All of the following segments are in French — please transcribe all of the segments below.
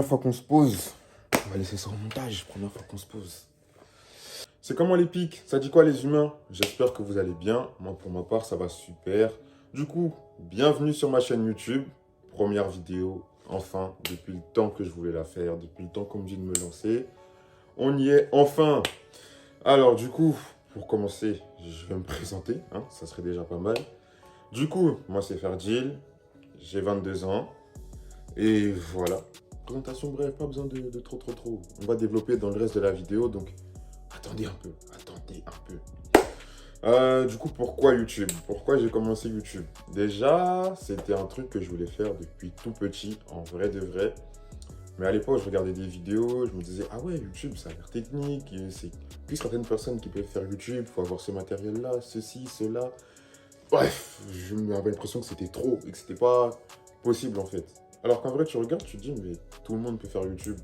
première fois qu'on se pose. On va laisser ça au montage, première fois qu'on se pose. C'est comment les pics? Ça dit quoi les humains? J'espère que vous allez bien. Moi pour ma part ça va super. Du coup, bienvenue sur ma chaîne YouTube. Première vidéo, enfin, depuis le temps que je voulais la faire, depuis le temps qu'on me dit de me lancer. On y est enfin. Alors du coup, pour commencer, je vais me présenter, hein, ça serait déjà pas mal. Du coup, moi c'est Ferdil, j'ai 22 ans. Et voilà. Présentation brève, pas besoin de trop. On va développer dans le reste de la vidéo, donc attendez un peu, Du coup, pourquoi YouTube? Pourquoi j'ai commencé YouTube? Déjà, c'était un truc que je voulais faire depuis tout petit, en vrai de vrai. Mais à l'époque, je regardais des vidéos, je me disais, ah ouais, YouTube, ça a l'air technique, c'est plus certaines personnes qui peuvent faire YouTube, il faut avoir ce matériel-là, ceci, cela. Bref, je m'avais l'impression que c'était trop et que c'était pas possible en fait. Alors qu'en vrai, tu regardes, tu te dis, mais tout le monde peut faire YouTube.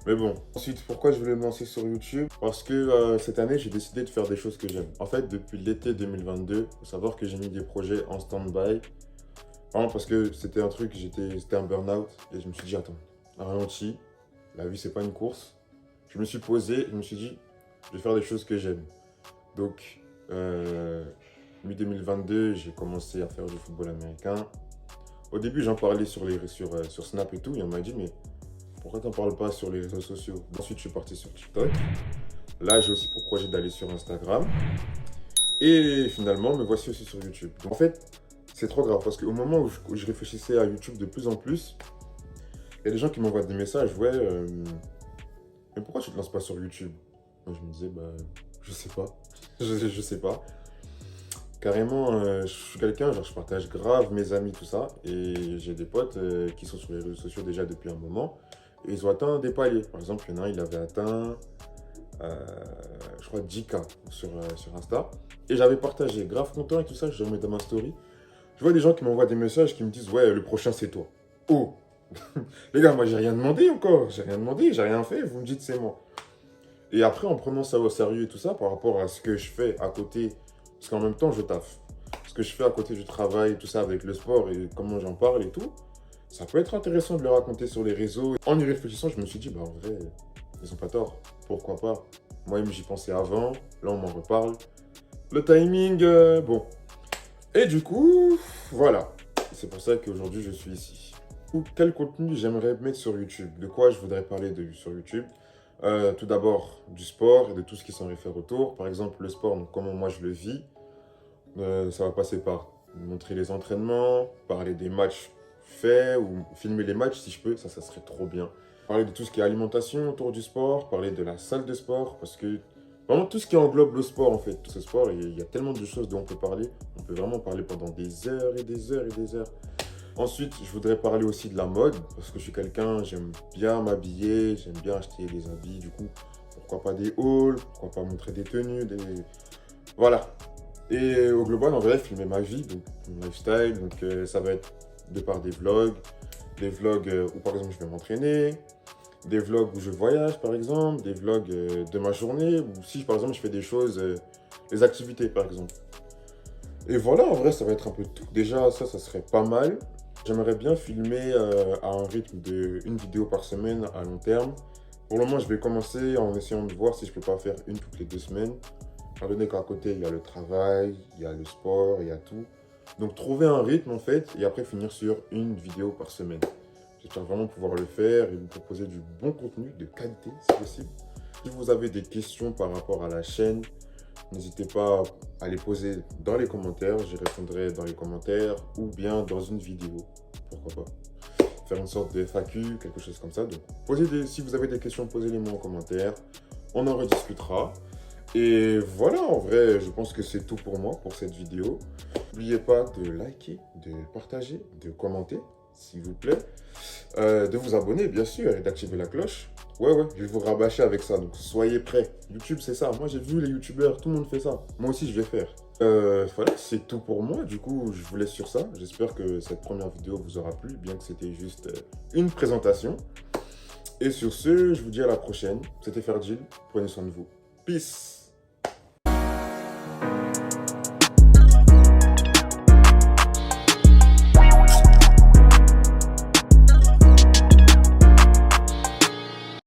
Mais bon. Ensuite, pourquoi je voulais me lancer sur YouTube? Parce que cette année, j'ai décidé de faire des choses que j'aime. En fait, depuis l'été 2022, il faut savoir que j'ai mis des projets en stand-by. Vraiment parce que c'était un truc, c'était un burn-out. Et je me suis dit, attends, ralenti, la vie, c'est pas une course. Je me suis posé, je me suis dit, je vais faire des choses que j'aime. Donc, mi-2022, j'ai commencé à faire du football américain. Au début, j'en parlais sur Snap et tout, et on m'a dit, mais pourquoi t'en parles pas sur les réseaux sociaux? Ensuite, je suis parti sur TikTok. Là, j'ai aussi pour projet d'aller sur Instagram. Et finalement, me voici aussi sur YouTube. Donc, en fait, c'est trop grave, parce qu'au moment où je réfléchissais à YouTube de plus en plus, il y a des gens qui m'envoient des messages, ouais, mais pourquoi tu te lances pas sur YouTube? Moi, je me disais, bah, je sais pas. Je sais pas. Carrément, je suis quelqu'un, genre je partage grave mes amis, tout ça. Et j'ai des potes qui sont sur les réseaux sociaux déjà depuis un moment. Et ils ont atteint des paliers. Par exemple, il y en a un, il avait atteint, je crois, 10K sur Insta. Et j'avais partagé, grave content et tout ça, je remets dans ma story. Je vois des gens qui m'envoient des messages qui me disent, ouais, le prochain c'est toi. Oh. Les gars, moi j'ai rien demandé encore. J'ai rien demandé, j'ai rien fait. Vous me dites c'est moi. Et après, en prenant ça au sérieux et tout ça, par rapport à ce que je fais à côté, parce qu'en même temps, je taffe. Ce que je fais à côté du travail, tout ça avec le sport et comment j'en parle et tout, ça peut être intéressant de le raconter sur les réseaux. En y réfléchissant, je me suis dit, bah en vrai, ils ont pas tort. Pourquoi pas? Moi-même, j'y pensais avant. Là, on m'en reparle. Le timing, bon. Et du coup, voilà. C'est pour ça qu'aujourd'hui, je suis ici. Quel contenu j'aimerais mettre sur YouTube? De quoi je voudrais parler sur YouTube? Tout d'abord du sport et de tout ce qui s'en réfère autour. Par exemple, le sport, donc, comment moi je le vis. Ça va passer par montrer les entraînements, parler des matchs faits ou filmer les matchs si je peux, ça serait trop bien. Parler de tout ce qui est alimentation autour du sport, parler de la salle de sport, parce que vraiment tout ce qui englobe le sport en fait. Tout ce sport, il y a tellement de choses dont on peut parler. On peut vraiment parler pendant des heures et des heures et des heures. Ensuite, je voudrais parler aussi de la mode, parce que je suis quelqu'un, j'aime bien m'habiller, j'aime bien acheter des habits, du coup, pourquoi pas des hauls, pourquoi pas montrer des tenues, Voilà. Et au global, en vrai, filmer ma vie, donc mon lifestyle, donc ça va être de par des vlogs où par exemple je vais m'entraîner, des vlogs où je voyage par exemple, des vlogs de ma journée, ou si par exemple je fais des choses, des activités par exemple. Et voilà, en vrai, ça va être un peu tout. Déjà, ça serait pas mal. J'aimerais bien filmer à un rythme de une vidéo par semaine à long terme. Pour le moment, je vais commencer en essayant de voir si je peux pas faire une toutes les 2 semaines. Étant donné qu'à côté, il y a le travail, il y a le sport, il y a tout. Donc, trouver un rythme en fait et après finir sur une vidéo par semaine. J'espère vraiment pouvoir le faire et vous proposer du bon contenu, de qualité si possible. Si vous avez des questions par rapport à la chaîne, n'hésitez pas à les poser dans les commentaires, j'y répondrai dans les commentaires ou bien dans une vidéo, pourquoi pas. Faire une sorte de FAQ, quelque chose comme ça. Donc, si vous avez des questions, posez-les-moi en commentaire, on en rediscutera. Et voilà, en vrai, je pense que c'est tout pour moi, pour cette vidéo. N'oubliez pas de liker, de partager, de commenter, s'il vous plaît. De vous abonner, bien sûr, et d'activer la cloche. Ouais, je vais vous rabâcher avec ça, donc soyez prêts. YouTube, c'est ça. Moi, j'ai vu les youtubeurs, tout le monde fait ça. Moi aussi, je vais faire. Voilà, c'est tout pour moi. Du coup, je vous laisse sur ça. J'espère que cette première vidéo vous aura plu, bien que c'était juste une présentation. Et sur ce, je vous dis à la prochaine. C'était Ferdil. Prenez soin de vous. Peace.